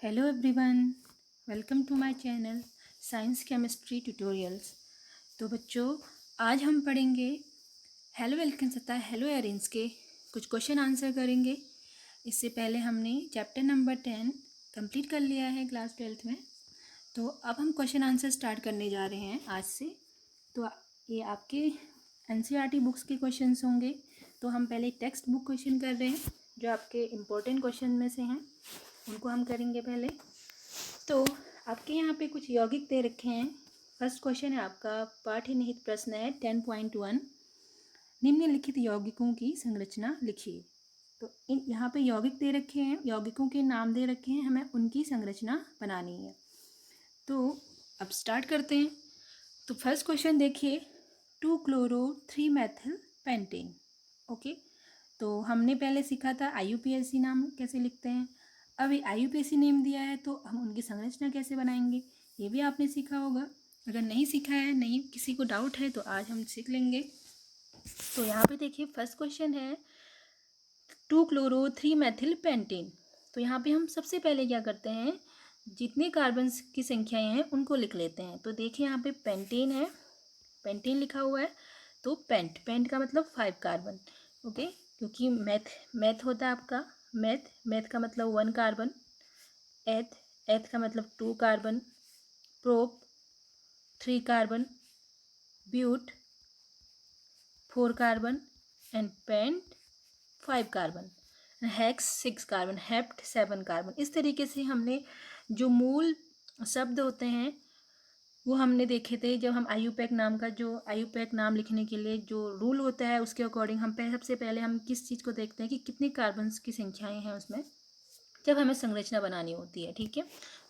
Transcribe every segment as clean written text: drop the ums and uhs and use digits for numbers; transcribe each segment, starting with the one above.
Hello everyone, welcome to my channel science chemistry tutorials. तो बच्चों, आज हम पढ़ेंगे हेलो एल्केन्स तथा हेलो एरीन्स के कुछ क्वेश्चन आंसर करेंगे। इससे पहले हमने चैप्टर नंबर 10 कंप्लीट कर लिया है क्लास 12th में। तो अब हम क्वेश्चन आंसर स्टार्ट करने जा रहे हैं आज से। तो ये आपके एनसीईआरटी बुक्स के क्वेश्चंस होंगे। तो हम पहले टेक्स्ट बुक क्वेश्चन कर रहे हैं, जो आपके इम्पोर्टेंट क्वेश्चन में से हैं, उनको हम करेंगे पहले। तो आपके यहाँ पे कुछ यौगिक दे रखे हैं। फर्स्ट क्वेश्चन है आपका, पाठ्य निहित प्रश्न है 10.1, निम्नलिखित यौगिकों की संरचना लिखिए। तो इन यहाँ पे यौगिक दे रखे हैं, यौगिकों के नाम दे रखे हैं, हमें उनकी संरचना बनानी है। तो अब स्टार्ट करते हैं। तो फर्स्ट क्वेश्चन देखिए, 2-chloro-3-methyl पेंटेन। ओके, तो हमने पहले सीखा था IUPAC नाम कैसे लिखते हैं। अब ये IUPAC नेम दिया है तो हम उनकी संरचना कैसे बनाएंगे, ये भी आपने सीखा होगा। अगर नहीं सीखा है, नहीं किसी को डाउट है, तो आज हम सीख लेंगे। तो यहाँ पे देखिए फर्स्ट क्वेश्चन है 2-chloro-3-methyl पेंटेन। तो यहाँ पे हम सबसे पहले क्या करते हैं, जितने कार्बन्स की संख्याएं हैं उनको लिख लेते हैं। तो देखिए यहाँ पे पेंटेन है, पेंटेन लिखा हुआ है, तो पेंट का मतलब 5 कार्बन। ओके, क्योंकि मैथ होता है आपका, मैथ का मतलब 1 कार्बन, एथ का मतलब 2 carbon, prop 3 carbon, but 4 carbon and pent 5 carbon, hex 6 carbon, hept 7 carbon. इस तरीके से हमने जो मूल शब्द होते हैं वो हमने देखे थे। जब हम IUPAC नाम का, जो IUPAC नाम लिखने के लिए जो रूल होता है, उसके अकॉर्डिंग हम सबसे पहले हम किस चीज़ को देखते हैं कि कितनी कार्बन्स की संख्याएं हैं उसमें, जब हमें संरचना बनानी होती है। ठीक है,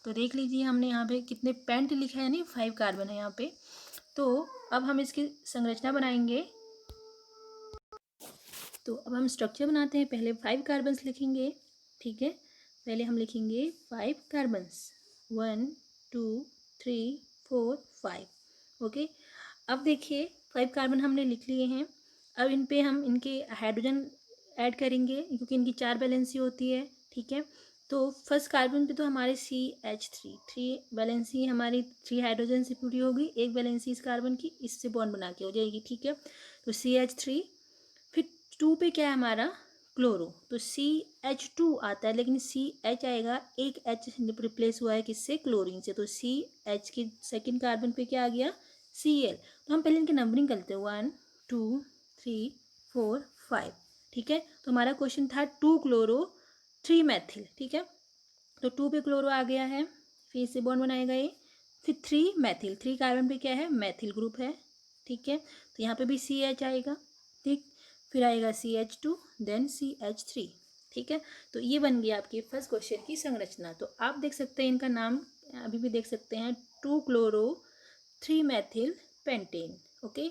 तो देख लीजिए हमने यहाँ पे कितने पेंट लिखा है, नहीं 5 कार्बन है यहाँ पे। तो अब हम इसकी संरचना बनाएंगे। तो अब हम स्ट्रक्चर बनाते हैं। पहले 5 कार्बन्स लिखेंगे। ठीक है, पहले हम लिखेंगे 5 कार्बन्स, 1 2 3 4 5। ओके, अब देखिए 5 कार्बन हमने लिख लिए हैं। अब इन पे हम इनके हाइड्रोजन ऐड करेंगे, क्योंकि इनकी 4 वैलेंसी होती है। ठीक है, तो फर्स्ट कार्बन पे तो हमारे CH3 3 वैलेंसी हमारी 3 हाइड्रोजन से पूरी होगी। एक वैलेंसी इस कार्बन की इससे बॉन्ड बना के हो जाएगी। ठीक है, तो CH3, फिर 2 पे क्या है हमारा, क्लोरो, तो CH2 आता है, लेकिन CH आएगा, एक H रिप्लेस हुआ है किससे, क्लोरीन से। तो CH के सेकेंड कार्बन पे क्या आ गया, Cl। तो हम पहले इनकी नंबरिंग करते हैं, 1 2 3 4 5। ठीक है, तो हमारा क्वेश्चन था 2-chloro-3-methyl। ठीक है, तो 2 पे क्लोरो आ गया है, फिर इससे बॉन्ड बनाएगा ये, फिर 3-methyl, 3 कार्बन पे क्या है, मैथिल ग्रुप है। ठीक है, तो यहाँ पे भी CH आएगा। ठीक, फिर आएगा CH2, देन CH3। ठीक है, तो ये बन गया आपके फर्स्ट क्वेश्चन की संरचना। तो आप देख सकते हैं इनका नाम अभी भी देख सकते हैं, 2-chloro-3-methyl pentane. Okay,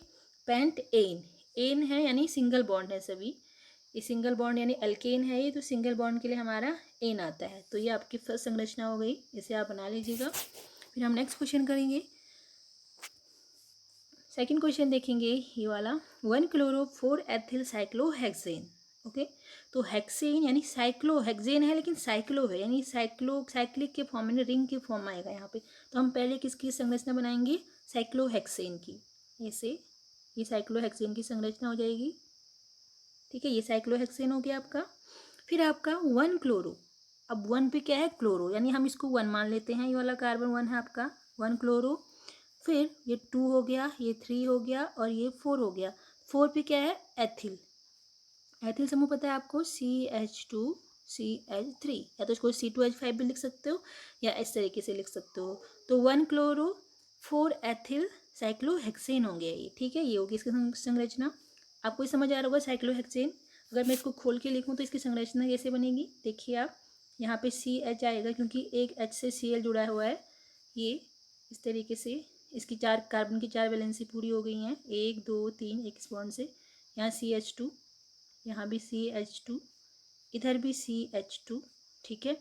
pent ene, ene है यानी सिंगल बॉन्ड है सभी, ये सिंगल बॉन्ड यानी अल्केन है ये, तो सिंगल बॉन्ड के लिए हमारा एन आता है। तो ये आपकी फर्स्ट संरचना हो गई, इसे आप बना लीजिएगा। फिर हम नेक्स्ट क्वेश्चन करेंगे। सेकंड क्वेश्चन देखेंगे ये वाला, 1-chloro-4-ethyl साइक्लोहेक्सेन। ओके, तो हेक्सेन यानी साइक्लोहेक्सेन है, लेकिन साइक्लो है यानी साइक्लिक के फॉर्म में, रिंग के फॉर्म में आएगा यहाँ पे। तो हम पहले किसकी संरचना बनाएंगे, साइक्लोहेक्सेन की। ऐसे ये साइक्लोहेक्सेन की संरचना हो जाएगी। ठीक है, ये साइक्लोहेक्सेन हो गया आपका। फिर आपका 1-chloro, अब 1 पे क्या है, क्लोरो, यानी हम इसको 1 मान लेते हैं, ये वाला कार्बन 1 है आपका, 1-chloro। फिर ये 2 हो गया, ये 3 हो गया, और ये 4 हो गया। 4 पे क्या है, एथिल, एथिल समूह पता है आपको, CH2CH3, या तो इसको C2H5 भी लिख सकते हो, या इस तरीके से लिख सकते हो। तो 1-chloro-4-ethyl साइक्लोहेक्सेन होंगे ये। ठीक है, ये होगी इसकी संरचना। आपको समझ आ रहा होगा साइक्लोहेक्सेन। अगर मैं इसको खोल के लिखूँ तो इसकी संरचना कैसे बनेगी, देखिए आप, यहाँ पे CH आएगा, क्योंकि एक H से Cl जुड़ा हुआ है। ये इस तरीके से इसकी 4 कार्बन की 4 वैलेंसी पूरी हो गई हैं, 1 2 3 एक इस बॉन्ड से। यहाँ CH2, यहाँ भी CH2, इधर भी CH2। ठीक है,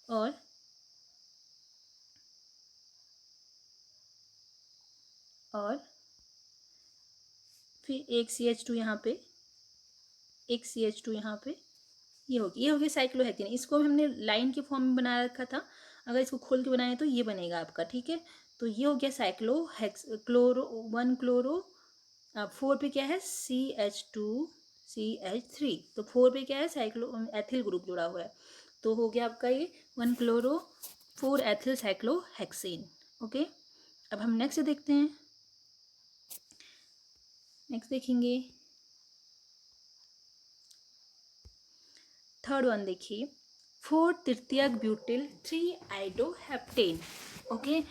और फिर एक CH2 यहाँ पे, एक CH2 यहाँ पे, ये होगी साइक्लोहेक्सेन। इसको हमने लाइन के फॉर्म में बना रखा था। अगर इसको खोल के बनाए तो ये बनेगा आपका, ठीक है। तो ये हो गया साइक्लो हेक्स क्लोरो 1 क्लोरो। अब 4 पे क्या है CH2CH3, तो 4 पे क्या है साइक्लो एथिल ग्रुप जुड़ा हुआ है, तो हो गया आपका ये 1 क्लोरो 4 एथिल साइक्लोहेक्सेन। ओके, अब हम नेक्स्ट देखते हैं। नेक्स्ट देखेंगे थर्ड वन, देखिए 4 तृतीयक ब्यूटिल 3 आइडोहेप्टेन। ओके,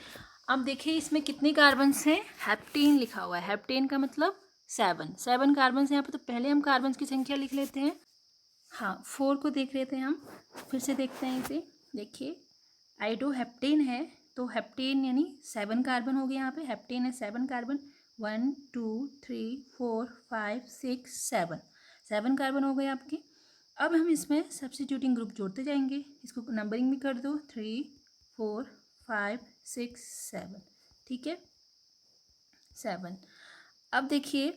अब देखिए इसमें कितने कार्बन्स हैं, हेप्टेन लिखा हुआ है, हेप्टेन का मतलब 7 कार्बन्स हैं यहाँ पे। तो पहले हम कार्बन्स की संख्या लिख लेते हैं। हाँ, 4 को देख रहे थे हम, फिर से देखते हैं इसे। देखिए आइडोहेप्टेन है, तो हेप्टेन यानी 7 कार्बन हो गए यहाँ पे, हेप्टेन है 7 कार्बन, 1 2 3 4 5 6 7 कार्बन हो गए आपके। अब हम इसमें सब्स्टिट्यूटिंग ग्रुप जोड़ते जाएंगे, इसको नंबरिंग भी कर दो 3 4 5 6 7, ठीक है 7। अब देखिए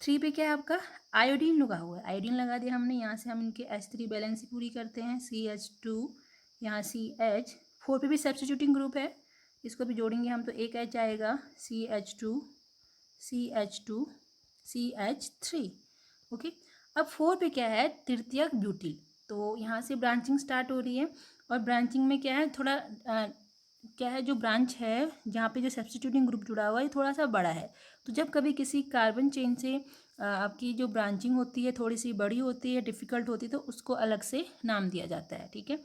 3 पे क्या है आपका आयोडीन लगा हुआ है, आयोडीन लगा दिया हमने, यहाँ से हम इनके H3 बैलेंस पूरी करते हैं, CH2 यहाँ CH। 4 पे भी सब्स्टिट्यूटिंग ग्रुप है, इसको भी जोड़ेंगे हम तो एक H आएगा, CH2 CH2 CH3। ओके, अब 4 पे क्या है तृतीयक ब्यूटिल, तो यहाँ से ब्रांचिंग स्टार्ट हो रही है, और ब्रांचिंग में क्या है थोड़ा क्या है जो ब्रांच है जहाँ पे जो सब्स्टिट्यूटिंग ग्रुप जुड़ा हुआ है ये थोड़ा सा बड़ा है। तो जब कभी किसी कार्बन चेन से आपकी जो ब्रांचिंग होती है थोड़ी सी बड़ी होती है, डिफ़िकल्ट होती है, तो उसको अलग से नाम दिया जाता है, ठीक है।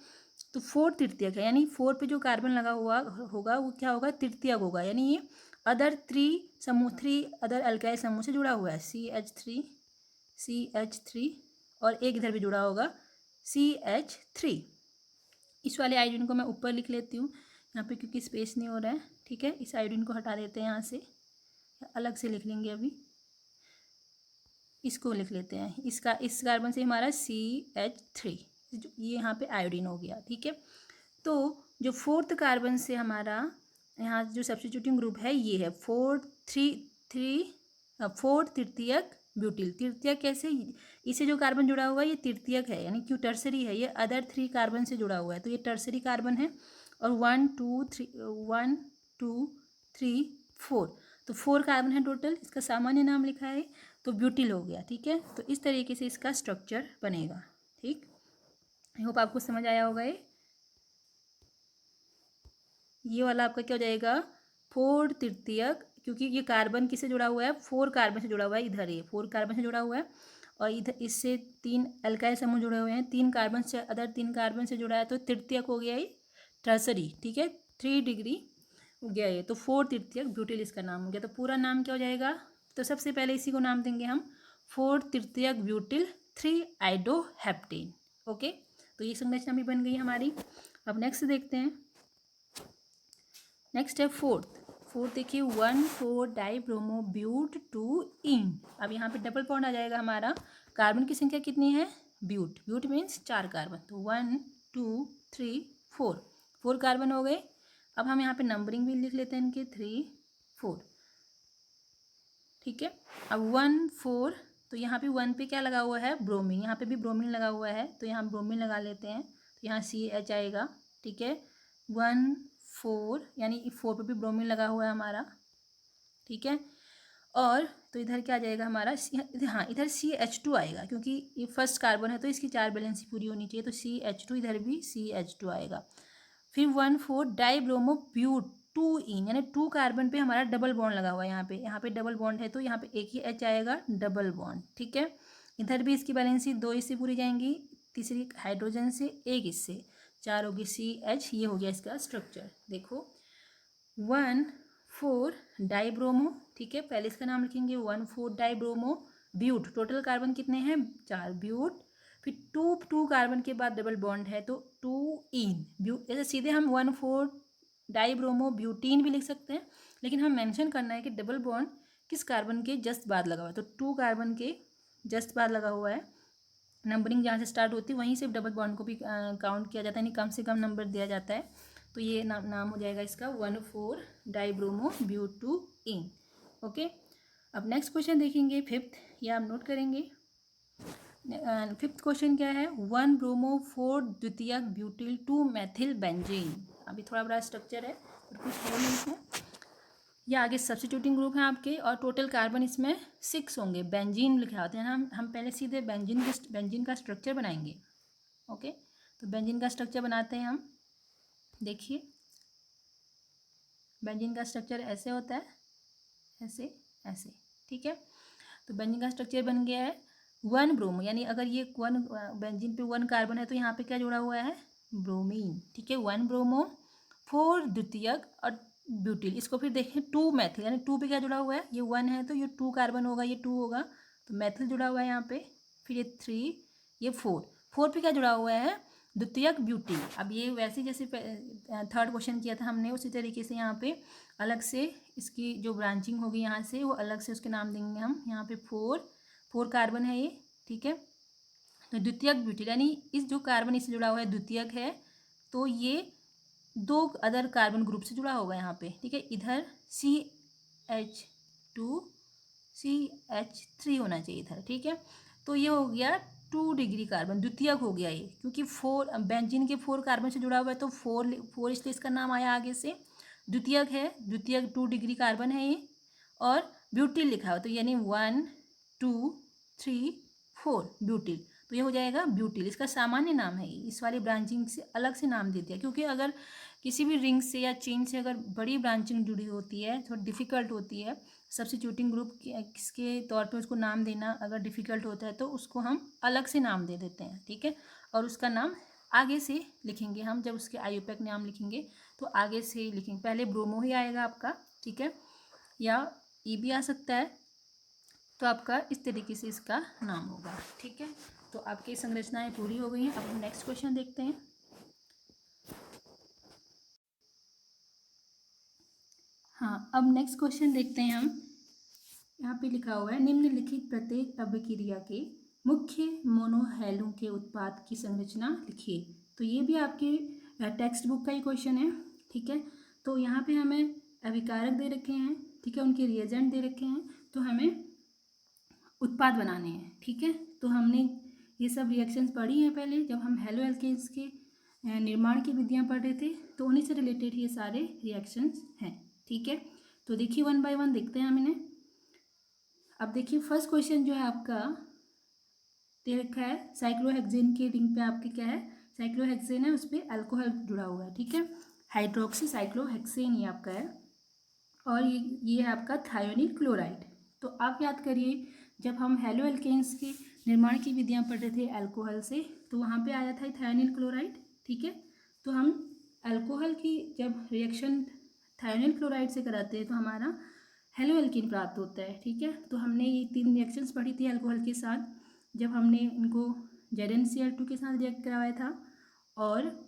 तो 4 तृतीयक है, यानी 4 पे जो कार्बन लगा हुआ होगा वो क्या होगा तृतीयक होगा, यानी ये अदर 3 अदर अल्काइल समूह से जुड़ा हुआ है, CH3 और एक इधर भी जुड़ा होगा CH3। इस वाले आयोडीन को मैं ऊपर लिख लेती हूँ यहाँ पे क्योंकि स्पेस नहीं हो रहा है, ठीक है। इस आयोडीन को हटा देते हैं यहाँ से, अलग से लिख लेंगे, अभी इसको लिख लेते हैं, इसका इस कार्बन से हमारा CH3, ये यहाँ पे आयोडीन हो गया, ठीक है। तो जो 4th कार्बन से हमारा यहाँ जो सब्स्टिट्यूटिंग ग्रुप है ये है 4 तृतीयक ब्यूटिल। तृतीयक कैसे, इसे जो कार्बन जुड़ा हुआ है ये तृतीयक है, यानी क्यों टर्सरी है, ये अदर 3 कार्बन से जुड़ा हुआ है, तो ये टर्सरी कार्बन है। और 1 2 3 4, तो 4 कार्बन है टोटल, इसका सामान्य नाम लिखा है तो ब्यूटिल हो गया, ठीक है। तो इस तरीके से इसका स्ट्रक्चर बनेगा, ठीक। आई होप आपको समझ आया होगा। ये वाला आपका क्या हो जाएगा 4 तृतीयक, क्योंकि ये कार्बन किससे जुड़ा हुआ है 4 कार्बन से जुड़ा हुआ है, इधर ये 4 कार्बन से जुड़ा हुआ है, और इधर इससे 3 अल्काइल समूह जुड़े हुए हैं, 3 कार्बन से अदर 3 कार्बन से जुड़ा है, तो तृतीयक हो गया ये टर्सरी, ठीक है 3 डिग्री हो गया ये, तो 4 तृतीयक ब्यूटिल इसका नाम हो गया। तो पूरा नाम क्या हो जाएगा, तो सबसे पहले इसी को नाम देंगे हम 4 तृतीयक ब्यूटिल 3 आइडोहेप्टेन। ओके, तो ये संरचना भी बन गई हमारी। अब नेक्स्ट देखते हैं, नेक्स्ट है फोर्थ देखिए 1,4 डाइब्रोमो ब्यूट 2 इन। अब यहाँ पे डबल बॉन्ड आ जाएगा हमारा, कार्बन की संख्या कितनी है ब्यूट मीन्स 4 कार्बन, तो 1 2 3 4 कार्बन हो गए। अब हम यहाँ पे नंबरिंग भी लिख लेते हैं इनके 3 4, ठीक है। अब 1 4, तो यहाँ पे 1 पे क्या लगा हुआ है ब्रोमीन, यहाँ पे भी ब्रोमीन लगा हुआ है, तो यहाँ ब्रोमीन लगा लेते हैं, तो यहाँ CH आएगा, ठीक है 1 4, यानी 4 पे भी ब्रोमीन लगा हुआ है हमारा, ठीक है। और तो इधर क्या आ जाएगा हमारा हाँ इधर CH2 आएगा, क्योंकि ये फर्स्ट कार्बन है तो इसकी 4 बैलेंस पूरी होनी चाहिए, तो CH2 इधर भी CH2 आएगा। फिर 1 4 डाइब्रोमो ब्यूट 2 इन, यानी 2 कार्बन पे हमारा डबल बॉन्ड लगा हुआ है, यहाँ पे डबल बॉन्ड है तो यहाँ पे एक ही H आएगा डबल बॉन्ड, ठीक है। इधर भी इसकी बैलेंसी 2 इससे पूरी जाएंगी, तीसरी हाइड्रोजन से एक इससे, 4 होगी CH, ये हो गया इसका स्ट्रक्चर। देखो 1 4 डाइब्रोमो, ठीक है, पहले इसका नाम लिखेंगे 1 4 डाइब्रोमो ब्यूट, टोटल कार्बन कितने हैं 4 ब्यूट, फिर 2 कार्बन के बाद डबल बॉन्ड है तो 2 इन ब्यूट, जैसे सीधे हम 1 4 डाइब्रोमो ब्यूटीन भी लिख सकते हैं, लेकिन हम मेंशन करना है कि डबल बॉन्ड किस कार्बन के जस्ट बाद लगा हुआ है, तो 2 कार्बन के जस्ट बाद लगा हुआ है। नंबरिंग जहाँ से स्टार्ट होती है वहीं से डबल बॉन्ड को भी काउंट किया जाता है, यानी कम से कम नंबर दिया जाता है, तो ये नाम हो जाएगा इसका 1 4 डाइब्रोमो ब्यूट 2 इन। ओके, अब नेक्स्ट क्वेश्चन देखेंगे फिफ्थ, ये आप नोट करेंगे। फिफ्थ क्वेश्चन क्या है 1 ब्रोमो 4 द्वितीयक ब्यूटिल 2 मेथिल बेंजीन। अभी थोड़ा बड़ा स्ट्रक्चर है और कुछ है नहीं इसमें। ये आगे सब्स्टिट्यूटिंग ग्रुप हैं आपके, और टोटल कार्बन इसमें 6 होंगे। बेंजीन लिखा होता है ना, हम पहले सीधे बेंजीन का स्ट्रक्चर बनाएंगे। ओके, तो बेंजीन का स्ट्रक्चर बनाते हैं हम। देखिए बेंजीन का स्ट्रक्चर ऐसे होता है, ऐसे ऐसे, ठीक है। तो बेंजीन का स्ट्रक्चर बन गया है 1 ब्रोमो, यानी अगर ये 1 बेंजीन पे 1 कार्बन है तो यहाँ पे क्या जुड़ा हुआ है, ब्रोमीन, ठीक है। 1 ब्रोमो 4 द्वितीयक और ब्यूटिल। इसको फिर देखें 2 मैथिल, यानी 2 पे क्या जुड़ा हुआ है, ये 1 है तो ये 2 कार्बन होगा, ये 2 होगा, तो मैथिल जुड़ा हुआ है यहाँ पे। फिर ये 3, ये 4 पे क्या जुड़ा हुआ है, द्वितीयक ब्यूटिल। अब ये वैसे जैसे थर्ड क्वेश्चन किया था हमने, उसी तरीके से यहाँ पे अलग से इसकी जो ब्रांचिंग होगी यहाँ से, वो अलग से उसके नाम देंगे हम। यहाँ पे 4 कार्बन है ये, ठीक है। तो द्वितीयक ब्यूटिल, यानी इस जो कार्बन इससे जुड़ा हुआ है द्वितीयक है, तो ये 2 अदर कार्बन ग्रुप से जुड़ा होगा यहाँ पे, ठीक है। इधर CH2 CH3 होना चाहिए इधर, ठीक है। तो ये हो गया 2 डिग्री कार्बन, द्वितीयक हो गया ये, क्योंकि 4 बेंजीन के 4 कार्बन से जुड़ा हुआ है तो 4 इसलिए इसका नाम आया आगे से। द्वितीयक है, द्वितीयक 2 डिग्री कार्बन है ये, और ब्यूटिल लिखा हुआ तो यानी 1 2 3 4 ब्यूटिल, तो ये हो जाएगा ब्यूटिल। इसका सामान्य नाम है ये, इस वाली ब्रांचिंग से अलग से नाम दे दिया, क्योंकि अगर किसी भी रिंग से या चेन से अगर बड़ी ब्रांचिंग जुड़ी होती है, थोड़ी डिफ़िकल्ट होती है, सब्स्टिट्यूटिंग ग्रुप किसके तौर पे उसको नाम देना अगर डिफ़िकल्ट होता है तो उसको हम अलग से नाम दे देते हैं, ठीक है। और उसका नाम आगे से लिखेंगे हम, जब उसके आयुपैक नाम लिखेंगे तो आगे से ही लिखेंगे। पहले ब्रोमो ही आएगा आपका, ठीक है, या ई भी आ सकता है, तो आपका इस तरीके से इसका नाम होगा, ठीक है। तो आपकी संरचनाएं पूरी हो गई हैं। अब हम नेक्स्ट क्वेश्चन देखते हैं। हाँ, अब नेक्स्ट क्वेश्चन देखते हैं हम। यहाँ पे लिखा हुआ है निम्नलिखित प्रत्येक अभिक्रिया के मुख्य मोनोहैलों के उत्पाद की संरचना लिखिए। तो ये भी आपके टेक्स्ट बुक का ही क्वेश्चन है, ठीक है। तो यहाँ पे हमें अभिकारक दे रखे हैं, ठीक है, उनके रिएजेंट दे रखे हैं, तो हमें उत्पाद बनाने हैं, ठीक है। तो हमने ये सब रिएक्शंस पढ़ी हैं पहले, जब हम हेलो एल्केन्स के निर्माण की विधियाँ पढ़ रहे थे, तो उन्हीं से रिलेटेड ये सारे रिएक्शंस हैं, ठीक है। तो देखिए 1 बाय 1 देखते हैं हम इन्हें। अब देखिए फर्स्ट क्वेश्चन जो है आपका दे रखा है, साइक्लोहेक्सेन के रिंग पे आपके क्या है, साइक्लोहेक्सेन है, उस पर अल्कोहल जुड़ा हुआ है, ठीक है। हाइड्रोक्सी साइक्लोहेक्सेन ये आपका है, और ये है आपका थायोनिल क्लोराइड। तो आप याद करिए, जब हम हेलो एल्केन्स के निर्माण की विधियाँ पढ़ रहे थे अल्कोहल से, तो वहाँ पे आया था थायोनिल क्लोराइड, ठीक है। तो हम अल्कोहल की जब रिएक्शन थायोनिल क्लोराइड से कराते हैं तो हमारा हेलो एल्कीन प्राप्त होता है, ठीक है। तो हमने ये 3 रिएक्शंस पढ़ी थी अल्कोहल के साथ, जब हमने इनको ZnCl2 के साथ रिएक्ट करवाया था, और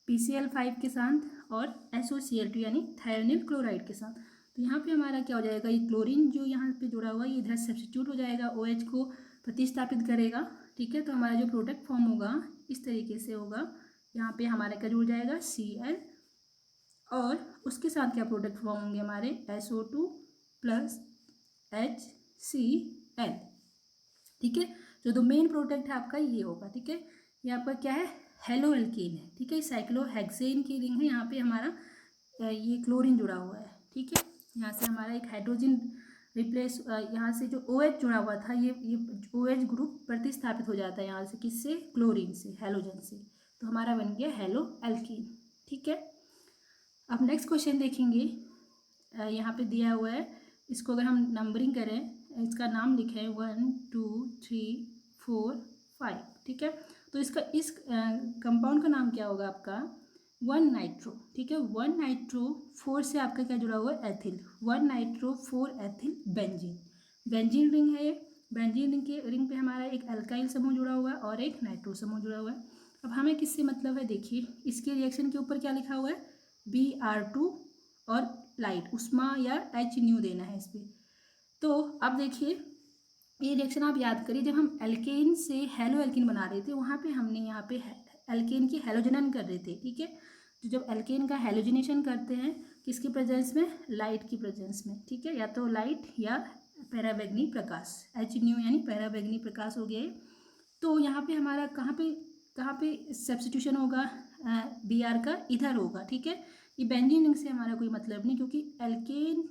PCl5 के साथ, और SOCl2 यानी थायोनिल क्लोराइड के साथ। तो यहाँ पे हमारा क्या हो जाएगा, ये क्लोरीन जो यहाँ पे जुड़ा हुआ है ये इधर सब्स्टिट्यूट हो जाएगा, OH को प्रतिस्थापित करेगा, ठीक है। तो हमारा जो प्रोडक्ट फॉर्म होगा इस तरीके से होगा, यहाँ पे हमारा क्या जुड़ जाएगा Cl, और उसके साथ क्या प्रोडक्ट फॉर्म होंगे हमारे SO2 प्लस HCl, ठीक है। जो मेन प्रोडक्ट है आपका ये होगा, ठीक है। ये आपका क्या है, हेलो एल्केन है, ठीक है। साइक्लोहेक्सेन की रिंग है, यहाँ पे हमारा ये क्लोरीन जुड़ा हुआ है, ठीक है। यहाँ से हमारा एक हाइड्रोजन रिप्लेस, यहाँ से जो OH जुड़ा हुआ था ये OH ग्रुप प्रतिस्थापित हो जाता है यहाँ से, किससे, क्लोरीन से, हेलोजन से। तो हमारा बन गया हेलो एल्कीन, ठीक है। अब नेक्स्ट क्वेश्चन देखेंगे, यहाँ पे दिया हुआ है, इसको अगर हम नंबरिंग करें, इसका नाम लिखें 1 2 3 4 5, ठीक है। तो इसका इस कंपाउंड का नाम क्या होगा आपका, 1 नाइट्रो, ठीक है। 1 नाइट्रो 4 से आपका क्या जुड़ा हुआ है, ethyl, 1 nitro 4 ethyl benzene. Benzene ring है ये, बेंजीन रिंग के रिंग पे हमारा एक अल्काइल समूह जुड़ा हुआ है और एक नाइट्रो समूह जुड़ा हुआ है। अब हमें किससे मतलब है, देखिए इसके रिएक्शन के ऊपर क्या लिखा हुआ है, Br2 और लाइट उष्मा या H देना है इस पर। तो अब देखिए ये रिएक्शन आप याद करिए, जब हम एल्केन से हेलो एल्केन बना रहे थे वहाँ पे हमने यहाँ पे एल्केन की हेलोजनन कर रहे थे, ठीक है। तो जब एल्केन का हेलोजनेशन करते हैं किसकी प्रेजेंस में, लाइट की प्रेजेंस में, ठीक है, या तो लाइट या पराबैंगनी प्रकाश, H यानी पराबैंगनी प्रकाश हो गया है। तो यहाँ पे हमारा कहाँ पे कहाँ पे सब्स्टिट्यूशन होगा, Br का इधर होगा, ठीक है। ये बेंजीन रिंग से हमारा कोई मतलब नहीं, क्योंकि एल्केन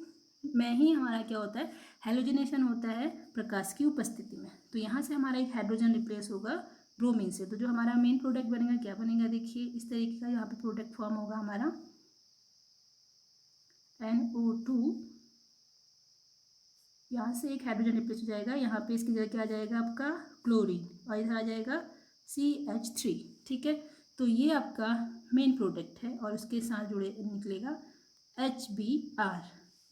में ही हमारा क्या होता है, हेलोजिनेशन होता है प्रकाश की उपस्थिति में। तो यहाँ से हमारा एक हाइड्रोजन रिप्लेस होगा ब्रोमीन से। तो जो हमारा मेन प्रोडक्ट बनेगा क्या बनेगा, देखिए इस तरीके का यहाँ पे प्रोडक्ट फॉर्म होगा हमारा NO2। यहाँ से एक हाइड्रोजन रिप्लेस हो जाएगा, यहाँ पे इसकी जगह क्या आ जाएगा आपका क्लोरीन, और इधर आ जाएगा CH3, ठीक है। तो ये आपका मेन प्रोडक्ट है और उसके साथ जुड़े निकलेगा HBr,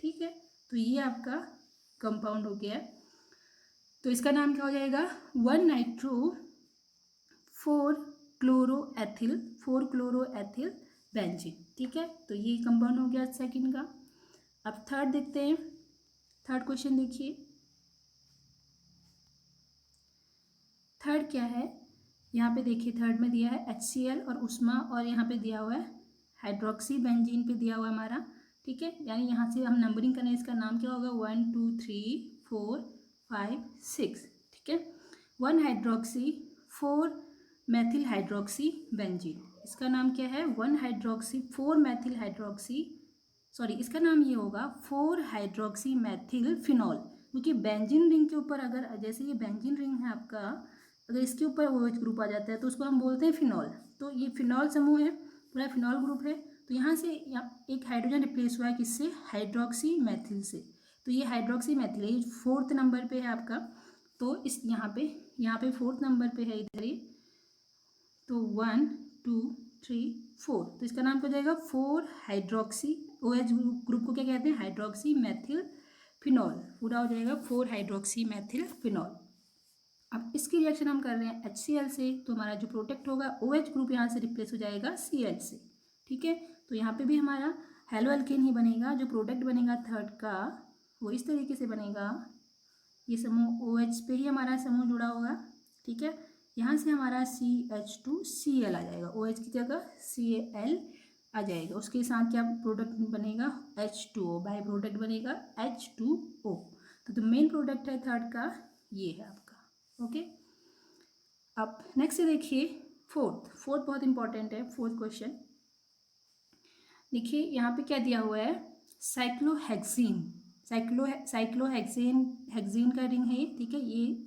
ठीक है। तो ये आपका कंपाउंड हो गया। तो इसका नाम क्या हो जाएगा, 1-नाइट्रो-4-क्लोरोएथिल बेंजीन, ठीक है। तो ये कंपाउंड हो गया सेकंड का। अब थर्ड देखते हैं। थर्ड क्वेश्चन देखिए, थर्ड क्या है, यहाँ पे देखिए थर्ड में दिया है HCl और उष्मा, और यहाँ पे दिया हुआ है हाइड्रोक्सी बेंजीन पे दिया हुआ है हमारा, ठीक है। यानी यहाँ से हम नंबरिंग करें, इसका नाम क्या होगा, 1 2 3 4 5 6, ठीक है। 1 हाइड्रोक्सी 4 मैथिल हाइड्रोक्सी बेंजीन, इसका नाम क्या है, 1 हाइड्रोक्सी 4 मैथिल हाइड्रोक्सी, सॉरी इसका नाम ये होगा 4 हाइड्रोक्सी मैथिल फिनॉल, क्योंकि बेंजीन रिंग के ऊपर अगर जैसे ये बेंजीन रिंग है आपका, अगर इसके ऊपर OH ग्रुप आ जाता है तो उसको हम बोलते हैं फिनॉल। तो ये फिनॉल समूह है, पूरा फिनॉल ग्रुप है। तो यहाँ से एक हाइड्रोजन रिप्लेस हुआ है किससे, हाइड्रोक्सी मैथिल से। तो ये हाइड्रोक्सी मैथिल है, ये 4th नंबर पे है आपका। तो इस यहाँ पे 4th नंबर पे है इधर ही। तो 1 2 3 4, तो इसका नाम क्या हो जाएगा, 4 हाइड्रोक्सी, OH ग्रुप को क्या कहते हैं, हाइड्रोक्सी मैथिल फिनॉल, पूरा हो जाएगा 4 हाइड्रोक्सी मैथिल फिनॉल। अब इसकी रिएक्शन हम कर रहे हैं HCl से, तो हमारा जो प्रोडक्ट होगा OH ग्रुप यहाँ से रिप्लेस हो जाएगा Cl से, ठीक है। तो यहाँ पे भी हमारा हेलो एल्केन ही बनेगा। जो प्रोडक्ट बनेगा थर्ड का वो इस तरीके से बनेगा, ये समूह OH पे ही हमारा समूह जुड़ा होगा, ठीक है। यहाँ से हमारा CH2Cl आ जाएगा, OH की जगह Cl आ जाएगा। उसके साथ क्या प्रोडक्ट बनेगा, H2O, बाई प्रोडक्ट बनेगा H2O। तो जो मेन प्रोडक्ट है थर्ड का ये है आपका, ओके। अब नेक्स्ट देखिए फोर्थ बहुत इंपॉर्टेंट है, फोर्थ क्वेश्चन देखिए। यहाँ पे क्या दिया हुआ है, साइक्लोहेक्सेन का रिंग है ये, ठीक है। ये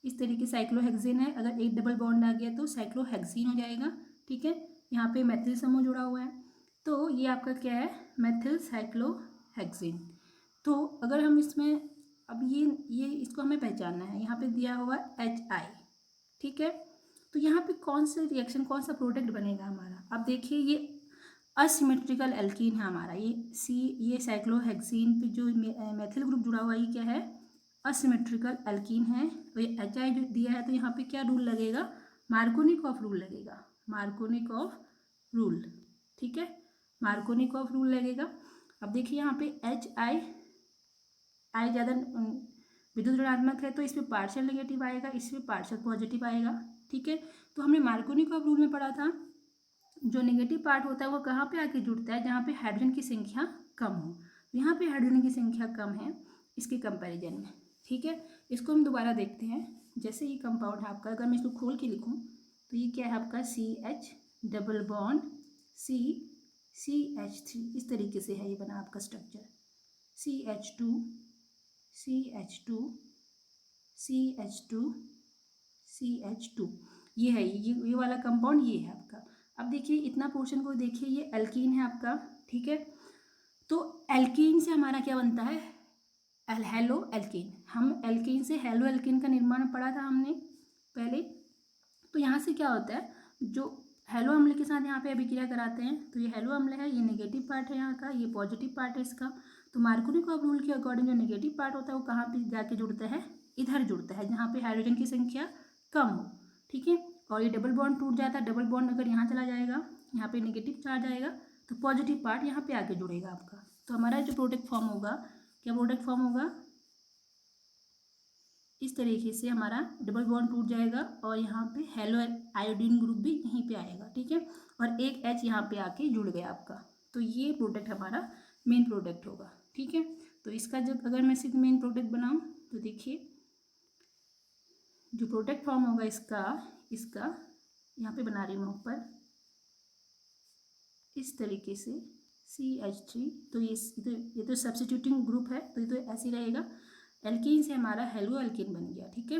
इस तरीके साइक्लोहेक्सेन है, अगर एक डबल बॉन्ड आ गया तो साइक्लोहेक्सीन हो जाएगा, ठीक है। यहाँ पे मैथिल समूह जुड़ा हुआ है, तो ये आपका क्या है, मैथिल साइक्लोहेक्सेन। तो अगर हम इसमें अब ये इसको हमें पहचानना है, यहाँ पे दिया हुआ HI, ठीक है। तो यहाँ पे कौन सा रिएक्शन, कौन सा प्रोडक्ट बनेगा हमारा, अब देखिए ये असिमेट्रिकल एल्कीन है हमारा, ये साइक्लोहेक्सीन पे जो मैथिल ग्रुप जुड़ा हुआ है ये क्या है, असिमेट्रिकल एल्कीन है। तो ये HI जो दिया है, तो यहाँ पे क्या रूल लगेगा, मार्कोनिकॉफ रूल लगेगा, मार्कोनिकॉफ रूल, ठीक है, मार्कोनिकॉफ रूल लगेगा। अब देखिए यहाँ पे HI ज़्यादा विद्युत ऋणात्मक है, तो इसमें पार्शियल नेगेटिव आएगा, इसमें पार्शियल पॉजिटिव आएगा, ठीक है। तो हमने मार्कोनिकॉफ रूल में पढ़ा था, जो नेगेटिव पार्ट होता है वो कहाँ पे आके जुड़ता है, जहाँ पे हाइड्रोजन की संख्या कम हो। तो यहाँ पे हाइड्रोजन की संख्या कम है इसके कंपैरिजन में, ठीक है। इसको हम दोबारा देखते हैं। जैसे ये कंपाउंड है आपका, अगर मैं इसको खोल के लिखूँ तो ये क्या है आपका, CH डबल बॉन्ड CH3, इस तरीके से है ये बना आपका structure, CH2 CH2 CH2 CH2, ये है, ये वाला कंपाउंड ये है आपका। अब देखिए इतना पोर्शन को देखिए, ये एल्कीन है आपका, ठीक है। तो एल्कीन से हमारा क्या बनता है, हेलो एल्कीन। हम एल्कीन से हेलो एल्कीन का निर्माण पढ़ा था हमने पहले। तो यहाँ से क्या होता है, जो हेलो अम्ल के साथ यहाँ पे अभिक्रिया कराते हैं, तो ये हेलो अम्ल है, ये नेगेटिव पार्ट है यहाँ का, ये पॉजिटिव पार्ट है इसका। तो मार्कोनिकॉफ रूल के अकॉर्डिंग जो नेगेटिव पार्ट होता है वो कहाँ पे जाके जुड़ता है, इधर जुड़ता है जहाँ पे हाइड्रोजन की संख्या कम हो, ठीक है। और ये डबल बॉन्ड टूट जाता है, डबल बॉन्ड अगर यहाँ चला जाएगा, यहाँ पे नेगेटिव चार्ज आएगा, तो पॉजिटिव पार्ट यहाँ पे आके जुड़ेगा आपका। तो हमारा जो प्रोडक्ट फॉर्म होगा, क्या प्रोडक्ट फॉर्म होगा, इस तरीके से हमारा डबल बॉन्ड टूट जाएगा और यहाँ पे हेलो आयोडीन ग्रुप भी यहीं पे आएगा, ठीक है। और एक H यहाँ पे आके जुड़ गया आपका। तो ये प्रोडक्ट हमारा मेन प्रोडक्ट होगा, ठीक है। तो इसका जब अगर मैं सिर्फ मेन प्रोडक्ट बनाऊँ तो देखिए जो प्रोडक्ट फॉर्म होगा इसका यहाँ पे बना रही हूँ ऊपर इस तरीके से CH3। तो ये तो सब्स्टिट्यूटिंग ग्रुप है, तो ये तो ऐसे ही रहेगा। एल्कीन से हमारा हेलो एल्कीन बन गया, ठीक है।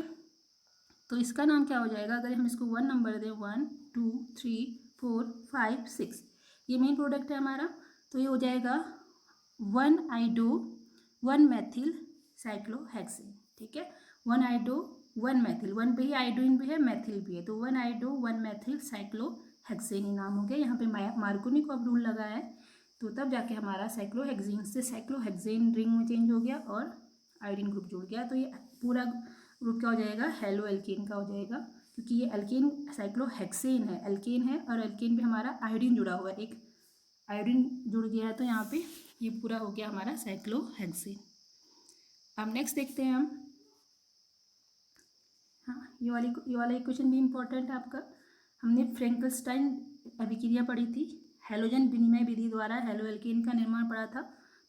तो इसका नाम क्या हो जाएगा, अगर हम इसको 1 नंबर दें, 1 2 3 4 5 6, ये मेन प्रोडक्ट है हमारा। तो ये हो जाएगा 1 आइडो 1 मैथिल साइक्लोहेक्सेन, ठीक है। 1 आइडो 1 मैथिल, 1 पे ही आइडोइन भी है, मैथिल भी है, तो 1 आइडो 1 मैथिल साइक्लोहेक्सेन ही नाम हो गया। यहाँ पे मार्कोनिकॉफ रूल लगा है, तो तब जाके हमारा साइक्लोहेक्सेन से साइक्लोहेक्सेन रिंग में चेंज हो गया और आयोडीन ग्रुप जुड़ गया। तो ये पूरा ग्रुप क्या हो जाएगा, हेलो एल्केन का हो जाएगा, क्योंकि ये एल्केन साइक्लोहेक्सेन है, एल्केन है, और एल्केन भी हमारा आयोडीन जुड़ा हुआ है, एक आयोडीन जुड़ गया है, तो यहाँ पे ये पूरा हो गया हमारा साइक्लोहेक्सेन। अब नेक्स्ट देखते हैं हम। हाँ, ये वाला इक्वेशन भी इम्पोर्टेंट है आपका। हमने फ्रैंकलस्टाइन अभिक्रिया पढ़ी थी, हैलोजन विनिमय विधि द्वारा हेलो एल्केन का निर्माण पड़ा था।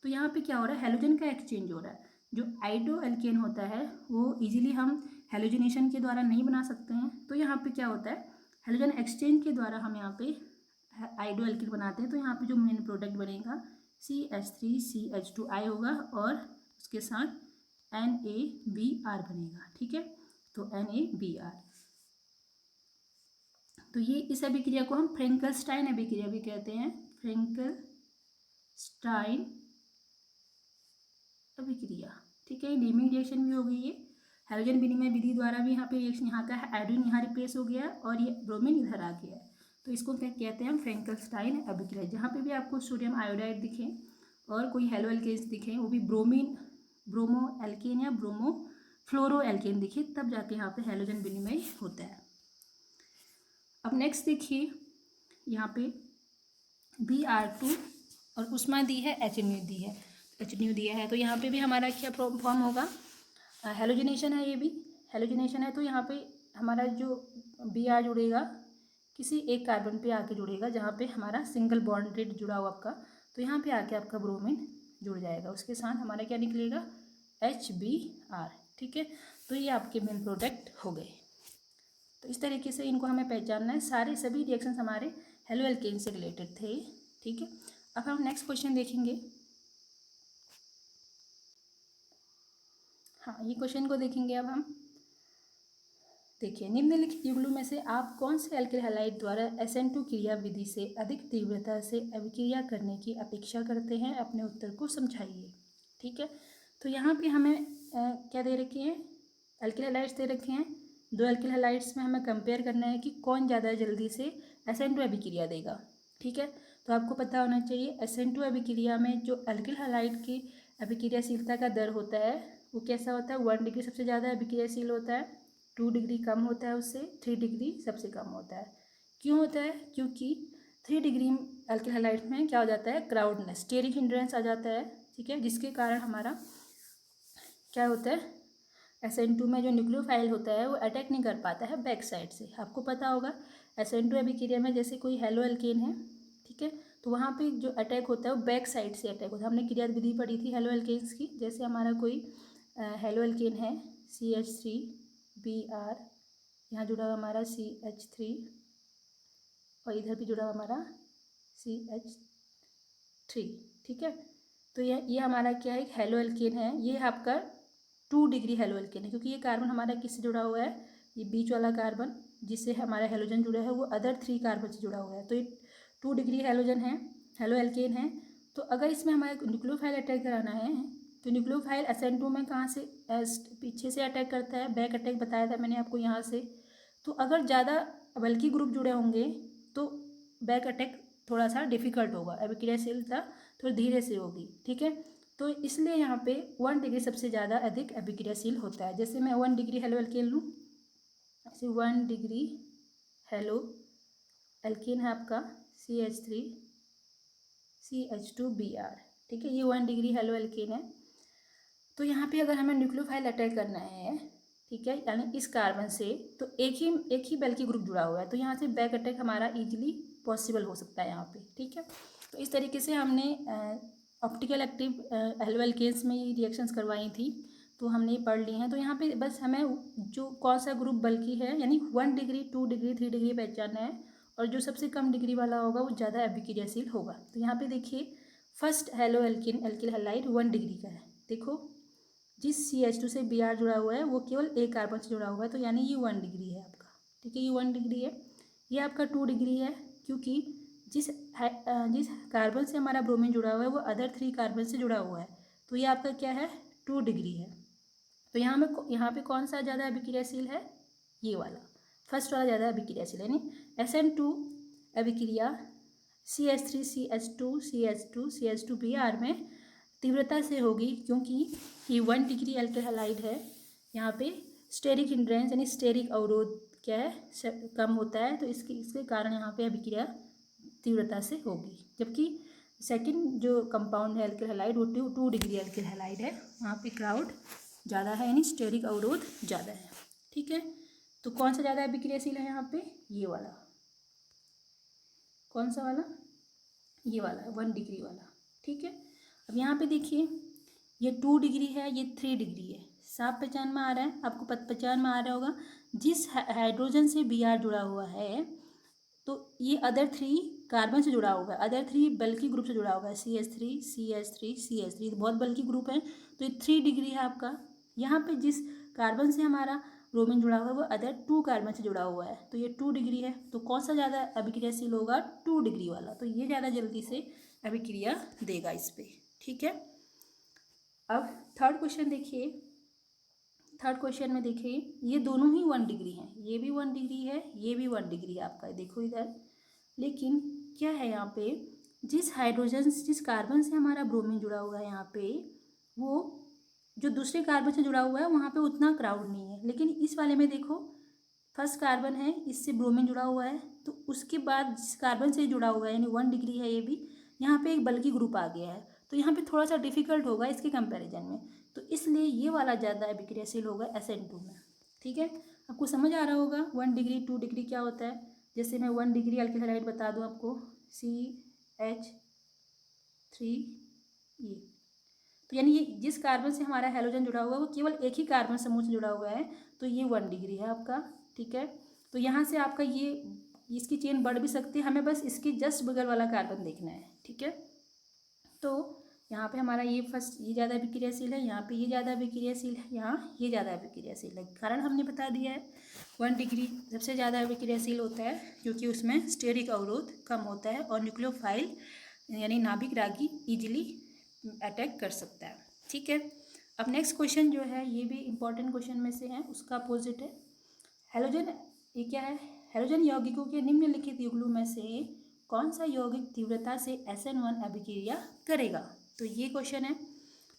तो यहाँ पे क्या हो रहा है, हैलोजन का एक्सचेंज हो रहा है। जो आइडो एल्केन होता है वो इजीली हम हैलोजनेशन के द्वारा नहीं बना सकते हैं, तो यहाँ पे क्या होता है, हैलोजन एक्सचेंज के द्वारा हम यहाँ पे आइडो एल्केन बनाते हैं। तो यहाँ पे जो मेन प्रोडक्ट बनेगा CH3CH2I होगा, और उसके साथ NaBr बनेगा, ठीक है। तो NaBr, तो ये इस अभिक्रिया को हम फ्रैंकलस्टाइन अभिक्रिया भी कहते हैं, फ्रैंकलस्टाइन अभिक्रिया, ठीक है। नेमिंग रिएक्शन भी हो गई है, हैलोजन विनिमय विधि द्वारा भी यहाँ पे रिएक्शन, यहाँ का आयोडीन यहाँ रिप्लेस हो गया और ये ब्रोमीन इधर आ गया है, तो इसको क्या कहते हैं हम, फ्रैंकलस्टाइन अभिक्रिया। जहाँ पे भी आपको सोडियम आयोडाइड दिखे और कोई हेलो एल्केन्स दिखे, वो भी ब्रोमो एल्केन या ब्रोमो फ्लोरो एल्केन दिखे, तब जाके यहाँ पे हैलोजन विनिमय होता है। अब नेक्स्ट देखिए, यहाँ पे Br2 और उसमें दी है HNO दी है, HNO दिया है, तो यहाँ पे भी हमारा क्या फॉर्म होगा, हेलोजनेशन है, ये भी हेलोजनेशन है। तो यहाँ पे हमारा जो Br जुड़ेगा किसी एक कार्बन पे आके जुड़ेगा, जहाँ पे हमारा सिंगल बॉन्डेड जुड़ा हुआ आपका, तो यहाँ पे आके आपका ब्रोमीन जुड़ जाएगा, उसके साथ हमारा क्या निकलेगा, HBr, ठीक है। तो ये आपके मेन प्रोडक्ट हो गए। तो इस तरीके से इनको हमें पहचानना है, सारे सभी रिएक्शंस हमारे हेलो एल्केन से रिलेटेड थे, ठीक है। अब हम नेक्स्ट क्वेश्चन देखेंगे। हाँ, ये क्वेश्चन को देखेंगे अब हम। देखिए, निम्नलिखित युगलों में से आप कौन से एल्किल हैलाइड द्वारा SN2 क्रिया विधि से अधिक तीव्रता से अभिक्रिया करने की अपेक्षा करते हैं, अपने उत्तर को समझाइए, ठीक है। तो यहाँ पे हमें क्या दे रखे हैं, एल्किल हैलाइड्स दे रखे हैं। दो एल्किल हैलाइड्स में हमें कंपेयर करना है कि कौन ज़्यादा जल्दी से SN2 अभिक्रिया देगा, ठीक है। तो आपको पता होना चाहिए SN2 अभिक्रिया में जो एल्किल हैलाइड की अभिक्रियाशीलता का दर होता है वो कैसा होता है, 1 डिग्री सबसे ज़्यादा अभिक्रियाशील होता है, 2 डिग्री कम होता है उससे, 3 डिग्री सबसे कम होता है। क्यों होता है, क्योंकि 3 डिग्री एल्किल हैलाइड में क्या हो जाता है, क्राउडनेस, स्टेरिक हिंड्रेंस आ जाता है, ठीक है, जिसके कारण हमारा क्या होता है, SN2 में जो न्यूक्लियोफाइल होता है वो अटैक नहीं कर पाता है बैक साइड से। आपको पता होगा SN2 अभिक्रिया में जैसे कोई हेलो एल्केन है, ठीक है, तो वहाँ पे जो अटैक होता है वो बैक साइड से अटैक होता है। हमने क्रिया विधि पढ़ी थी हेलो एल्केन्स की, जैसे हमारा कोई हेलो एल्केन है CH3Br, यहाँ जुड़ा हुआ हमारा CH3 और इधर भी जुड़ा हुआ हमारा CH3, ठीक है। तो ये हमारा क्या है, हेलो एल्केन है, ये आपका 2 डिग्री हेलो एल्केन है, क्योंकि ये कार्बन हमारा किससे जुड़ा हुआ है, ये बीच वाला कार्बन जिससे हमारा हेलोजन जुड़ा है वो अदर 3 कार्बन से जुड़ा हुआ है, तो ये 2 डिग्री हेलोजन है, हेलो एल्केन है। तो अगर इसमें हमारे न्यूक्लियोफाइल अटैक कराना है तो न्यूक्लियोफाइल SN2 में कहाँ से, पीछे से अटैक करता है, बैक अटैक बताया था मैंने आपको यहाँ से। तो अगर ज़्यादा बल्कि ग्रुप जुड़े होंगे तो बैक अटैक थोड़ा सा डिफिकल्ट होगा, अभिक्रियाशीलता थोड़ी धीरे से होगी, ठीक है। तो इसलिए यहाँ पे 1 डिग्री सबसे ज़्यादा अधिक अभिक्रियाशील होता है। जैसे मैं 1 डिग्री हेलो एल्केन लूँ, ऐसे 1 डिग्री हेलो एल्केन है आपका CH3CH2Br, ठीक है, ये 1 डिग्री हेलो एल्केन है। तो यहाँ पे अगर हमें न्यूक्लियोफाइल अटैक करना है, ठीक है, यानी इस कार्बन से, तो एक ही बल्कि ग्रुप जुड़ा हुआ है, तो यहाँ से बैक अटैक हमारा इजीली पॉसिबल हो सकता है यहाँ पे, ठीक है। तो इस तरीके से हमने ऑप्टिकल एक्टिव हेलो एल्केन्स में ये रिएक्शंस करवाई थी। तो हमने ये पढ़ लिए हैं। तो यहाँ पे बस हमें जो कौन सा ग्रुप बल्कि है, यानी 1 डिग्री 2 डिग्री 3 डिग्री पहचानना है, और जो सबसे कम डिग्री वाला होगा वो ज़्यादा अभिक्रियाशील होगा। तो यहाँ पे देखिए first haloalkene alkyl halide 1 degree का है। देखो जिस CH2 से Br जुड़ा हुआ है वो केवल एक कार्बन से जुड़ा हुआ है, तो यानी ये 1 डिग्री है आपका। ठीक है, ये 1 डिग्री है। ये आपका 2 डिग्री है, क्योंकि जिस कार्बन से हमारा ब्रोमीन जुड़ा हुआ है वो अदर 3 कार्बन से जुड़ा हुआ है, तो ये आपका क्या है, 2 डिग्री है। तो यहाँ पे कौन सा ज़्यादा अभिक्रियाशील है, ये वाला फर्स्ट वाला ज़्यादा अभिक्रियाशील है। यानी SN2 अभिक्रिया CH3 CH2 CH2 CH2 Br में तीव्रता से होगी, क्योंकि ये 1 डिग्री एल्किल हैलाइड है। यहाँ पे स्टेरिक हिंड्रेंस यानी स्टेरिक अवरोध क्या है, कम होता है, तो इसके कारण यहाँ पे अभिक्रिया तीव्रता से होगी। जबकि सेकंड जो कंपाउंड है एल्किल हैलाइड वो 2 डिग्री एल्किल हैलाइड है, वहाँ पे क्राउड ज़्यादा है, यानी स्टेरिक अवरोध ज़्यादा है। ठीक है, तो कौन सा ज़्यादा अभिक्रियाशील है यहाँ पे, ये वाला। कौन सा वाला, ये वाला 1 डिग्री वाला। ठीक है, अब यहाँ पे देखिए ये 2 डिग्री है, ये 3 डिग्री है। साफ पहचान में आ रहा है आपको, पहचान में आ रहा होगा। जिस हाइड्रोजन से Br जुड़ा हुआ है तो ये अदर 3 कार्बन से जुड़ा हुआ है, अदर 3 बल्कि ग्रुप से जुड़ा हुआ है, CH3 CH3 CH3, बहुत बल्कि ग्रुप है, तो ये 3 डिग्री है आपका। यहाँ पे जिस कार्बन से हमारा ब्रोमीन जुड़ा हुआ है वो अदर 2 कार्बन से जुड़ा हुआ है, तो ये 2 डिग्री है। तो कौन सा ज़्यादा अभिक्रियाशील होगा, 2 डिग्री वाला, तो ये ज़्यादा जल्दी से अभिक्रिया देगा इस पर। ठीक है, अब थर्ड क्वेश्चन देखिए। थर्ड क्वेश्चन में देखिए ये दोनों ही 1 डिग्री हैं, ये भी 1 डिग्री है, ये भी 1 डिग्री है आपका, देखो इधर। लेकिन क्या है यहाँ पे, जिस कार्बन से हमारा ब्रोमीन जुड़ा हुआ है यहाँ पे, वो जो दूसरे कार्बन से जुड़ा हुआ है वहाँ पे उतना क्राउड नहीं है। लेकिन इस वाले में देखो फर्स्ट कार्बन है, इससे ब्रोमीन जुड़ा हुआ है, तो उसके बाद जिस कार्बन से जुड़ा हुआ है यानी 1 डिग्री है ये भी, यहाँ पे एक बल्कि ग्रुप आ गया है, तो यहाँ पे थोड़ा सा डिफिकल्ट होगा इसके कंपैरिजन में, तो इसलिए ये वाला ज़्यादा अभिक्रियाशील होगा SN2 में। ठीक है, आपको समझ आ रहा होगा 1 डिग्री 2 डिग्री क्या होता है। जैसे मैं 1 डिग्री एल्किल हैलाइड बता दूँ आपको, CH3 ये, तो यानी ये जिस कार्बन से हमारा हैलोजन जुड़ा हुआ है वो केवल एक ही कार्बन समूह से जुड़ा हुआ है, तो ये 1 डिग्री है आपका। ठीक है, तो यहाँ से आपका ये इसकी चेन बढ़ भी सकती है, हमें बस इसके जस्ट बगल वाला कार्बन देखना है। ठीक है, तो यहाँ पे हमारा ये फर्स्ट ये ज़्यादा अभिक्रियाशील है, यहाँ पे ये ज़्यादा अभिक्रियाशील है, यहाँ ये ज़्यादा अभिक्रियाशील है। कारण हमने बता दिया है 1 डिग्री सबसे ज़्यादा अभिक्रियाशील होता है, क्योंकि उसमें स्टेरिक अवरोध कम होता है और न्यूक्लियोफाइल यानी नाभिक रागी इजीली अटैक कर सकता है। ठीक है, अब नेक्स्ट क्वेश्चन जो है ये भी इंपॉर्टेंट क्वेश्चन में से है, उसका अपोजिट है। हैलोजन, ये क्या है, हैलोजन यौगिकों के निम्नलिखित युगलों में से कौन सा यौगिक तीव्रता से SN1 अभिक्रिया करेगा, तो ये क्वेश्चन है।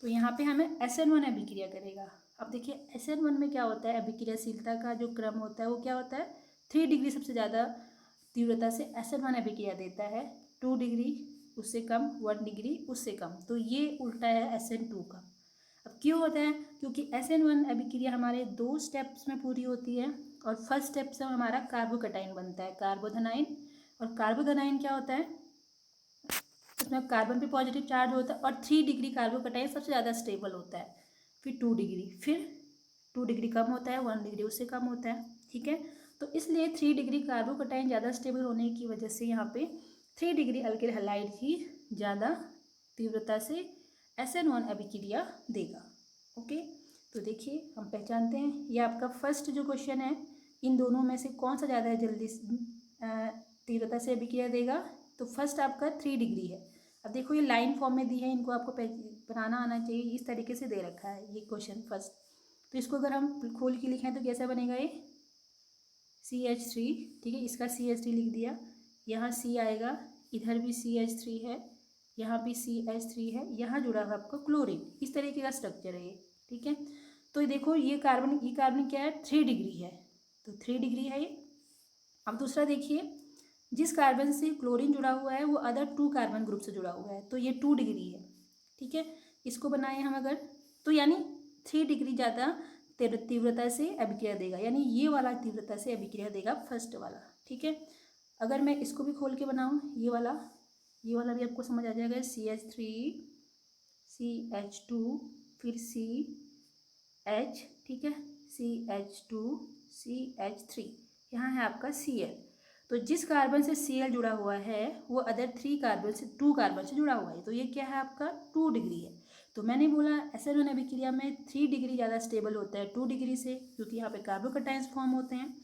तो यहाँ पे हमें SN1 अभिक्रिया करेगा। अब देखिए SN1 में क्या होता है, अभिक्रियाशीलता का जो क्रम होता है वो क्या होता है, 3 डिग्री सबसे ज़्यादा तीव्रता से SN1 अभिक्रिया देता है, 2 डिग्री उससे कम, 1 डिग्री उससे कम, तो ये उल्टा है SN2 का। अब क्यों होता है, क्योंकि SN1 अभिक्रिया हमारे 2 स्टेप्स में पूरी होती है, और फर्स्ट स्टेप से हमारा कार्बोकटाइन बनता है, कार्बोधनाइन। और कार्बोधनाइन क्या होता है, उसमें कार्बन पे पॉजिटिव चार्ज होता है, और 3 डिग्री कार्बोकटाइन सबसे ज़्यादा स्टेबल होता है। फिर 2 डिग्री, फिर 2 डिग्री कम होता है, 1 डिग्री उससे कम होता है। ठीक है, तो इसलिए 3 डिग्री कार्बोकटाइन ज़्यादा स्टेबल होने की वजह से यहाँ पे 3 डिग्री एल्किल हैलाइड ही ज़्यादा तीव्रता से SN1 अभिक्रिया देगा। ओके, तो देखिए हम पहचानते हैं, ये आपका फर्स्ट जो क्वेश्चन है, इन दोनों में से कौन सा ज़्यादा जल्दी तीव्रता से अभिक्रिया देगा, तो फर्स्ट आपका 3 डिग्री है। अब देखो ये लाइन फॉर्म में दी है, इनको आपको बनाना आना चाहिए, इस तरीके से दे रखा है ये क्वेश्चन फर्स्ट। तो इसको अगर हम खोल के लिखें तो कैसा बनेगा, ये CH3, ठीक है, इसका CH3 लिख दिया, यहाँ C आएगा, इधर भी CH3 है, यहाँ भी CH3 है, यहाँ जुड़ा है आपका क्लोरीन, इस तरीके का स्ट्रक्चर है ये। ठीक है, तो देखो ये कार्बन क्या है, 3 डिग्री है, तो 3 डिग्री है ये। अब दूसरा देखिए, जिस कार्बन से क्लोरीन जुड़ा हुआ है वो अदर 2 कार्बन ग्रुप से जुड़ा हुआ है, तो ये 2 डिग्री है। ठीक है, इसको बनाए हम अगर, तो यानी 3 डिग्री ज़्यादा तीव्रता से अभिक्रिया देगा, यानी ये वाला तीव्रता से अभिक्रिया देगा फर्स्ट वाला। ठीक है, अगर मैं इसको भी खोल के बनाऊँ, ये वाला भी आपको समझ आ जाएगा, CH3 CH2 फिर C H, ठीक है, CH2, CH3, यहाँ है आपका Cl। तो जिस कार्बन से Cl जुड़ा हुआ है वो अदर 3 कार्बन से 2 कार्बन से जुड़ा हुआ है, तो ये क्या है आपका 2 डिग्री है। तो मैंने बोला SN1 अभिक्रिया में 3 डिग्री ज़्यादा स्टेबल होता है 2 डिग्री से, क्योंकि यहाँ पे कार्बोकटायंस फॉर्म होते हैं।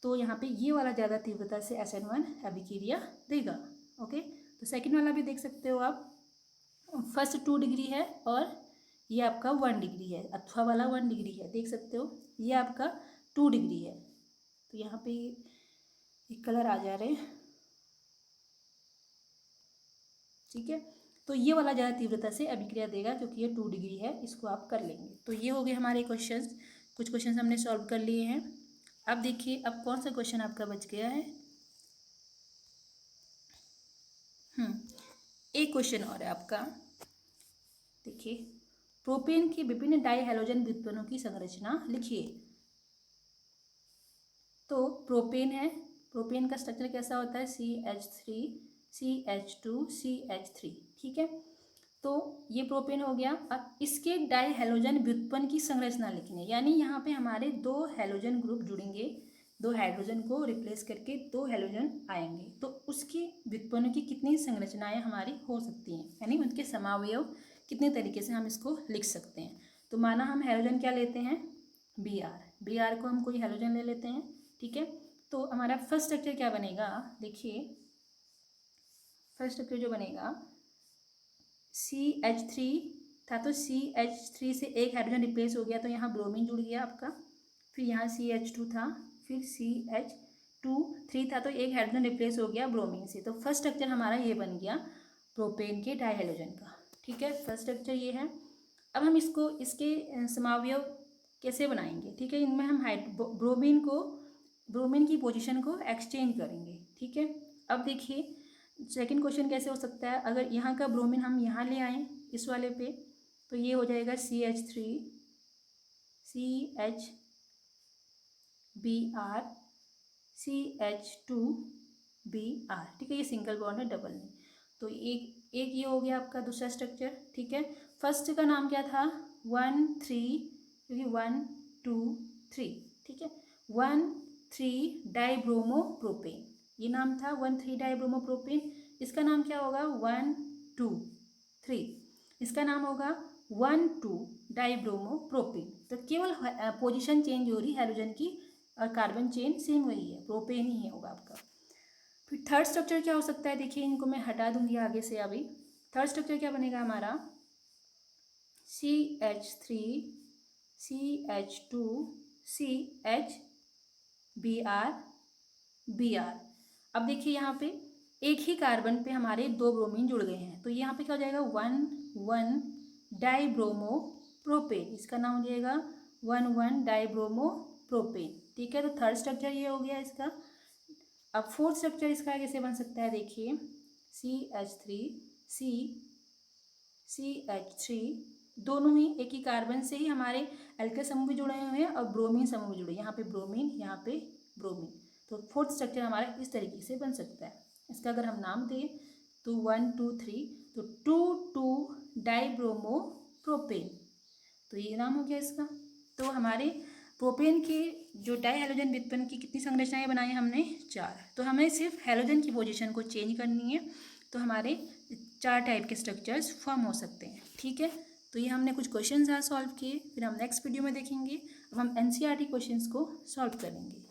तो यहाँ पे ये वाला ज़्यादा तीव्रता से SN1 अभिक्रिया देगा। ओके, तो सेकंड वाला भी देख सकते हो आप, फर्स्ट 2 डिग्री है और ये आपका 1 डिग्री है, अथवा वाला 1 डिग्री है, देख सकते हो ये आपका 2 डिग्री है। तो यहाँ पे एक कलर आ जा रहे हैं, ठीक है। तो ये वाला ज़्यादा तीव्रता से अभिक्रिया देगा क्योंकि ये 2 डिग्री है, इसको आप कर लेंगे। तो ये हो गए हमारे क्वेश्चंस, कुछ क्वेश्चंस हमने सॉल्व कर लिए हैं। अब देखिए अब कौन सा क्वेश्चन आपका बच गया है। एक क्वेश्चन और है आपका, देखिए प्रोपेन की विभिन्न डाई हैलोजन व्युत्पन्नों की संरचना लिखिए। तो प्रोपेन है, प्रोपेन का स्ट्रक्चर कैसा होता है, CH3 CH2 CH3, ठीक है। तो ये प्रोपेन हो गया। अब इसके डाई हैलोजन व्युत्पन्न की संरचना लिखनी है, यानी यहाँ पे हमारे 2 हैलोजन ग्रुप जुड़ेंगे, 2 हाइड्रोजन को रिप्लेस करके 2 हैलोजन आएंगे, तो उसकी व्युत्पन्न की कितनी संरचनाएं हमारी हो सकती हैं, यानी उनके समावयव कितने तरीके से हम इसको लिख सकते हैं। तो माना हम हैलोजन क्या लेते हैं, Br को हम कोई हैलोजन ले लेते हैं, ठीक है। तो हमारा फर्स्ट स्ट्रक्चर क्या बनेगा, देखिए फर्स्ट स्ट्रक्चर जो बनेगा CH3 था, तो CH3 से एक हाइड्रोजन रिप्लेस हो गया, तो यहाँ ब्रोमीन जुड़ गया आपका। फिर यहाँ CH2 था, फिर CH2 था, तो एक हाइड्रोजन रिप्लेस हो गया ब्रोमीन से। तो फर्स्ट स्ट्रक्चर हमारा ये बन गया प्रोपेन के डाईहाइड्रोजन का, ठीक है। फर्स्ट स्ट्रक्चर ये है। अब हम इसको इसके समावयव कैसे बनाएंगे, ठीक है। इनमें हम ब्रोमीन की पोजीशन को एक्सचेंज करेंगे, ठीक है। अब देखिए सेकंड क्वेश्चन कैसे हो सकता है, अगर यहाँ का ब्रोमीन हम यहाँ ले आएँ इस वाले पे, तो ये हो जाएगा CH3 CHBr CH2Br, ठीक है। ये सिंगल बॉन्ड है, डबल नहीं। तो एक ये हो गया आपका दूसरा स्ट्रक्चर, ठीक है। फर्स्ट का नाम क्या था 1 3, क्योंकि 1 2 3, ठीक है। 1 3 डाइब्रोमोप्रोपेन, ये नाम था 1 3 डाइब्रोमोप्रोपेन। इसका नाम क्या होगा 1 2 3, इसका नाम होगा 1 2 डाइब्रोमोप्रोपेन। तो केवल पोजीशन चेंज हो रही हैलोजन की और कार्बन चेन सेम वही है, प्रोपेन ही होगा आपका। फिर थर्ड स्ट्रक्चर क्या हो सकता है, देखिए इनको मैं हटा दूंगी आगे से। अभी थर्ड स्ट्रक्चर क्या बनेगा हमारा CH3 CH2 CHBr। अब देखिए यहाँ पे एक ही कार्बन पे हमारे 2 ब्रोमीन जुड़ गए हैं, तो यहाँ पे क्या हो जाएगा 1 1 डाइब्रोमोप्रोपेन, इसका नाम हो जाएगा 1 1 डाइब्रोमोप्रोपेन, ठीक है। तो थर्ड स्ट्रक्चर ये हो गया इसका। अब फोर्थ स्ट्रक्चर इसका कैसे बन सकता है, देखिए CH3 CH3, दोनों ही एक ही कार्बन से ही हमारे एल्केल समूह भी जुड़े हुए हैं और ब्रोमीन समूह भी जुड़े, यहाँ पे ब्रोमीन यहाँ पे ब्रोमीन। तो फोर्थ स्ट्रक्चर हमारा इस तरीके से बन सकता है। इसका अगर हम नाम दें तो 1 2 3, तो 2 2 डाइब्रोमोप्रोपेन, तो ये नाम हो गया इसका। तो हमारे प्रोपेन के जो डाई हैलोजन व्युत्पन्न की कितनी संरचनाएं बनाई हमने 4, तो हमें सिर्फ हैलोजन की पोजीशन को चेंज करनी है, तो हमारे 4 टाइप के स्ट्रक्चर्स फॉर्म हो सकते हैं, ठीक है। तो ये हमने कुछ क्वेश्चंस आज सॉल्व किए, फिर हम नेक्स्ट वीडियो में देखेंगे। अब हम NCERT क्वेश्चंस को सॉल्व करेंगे।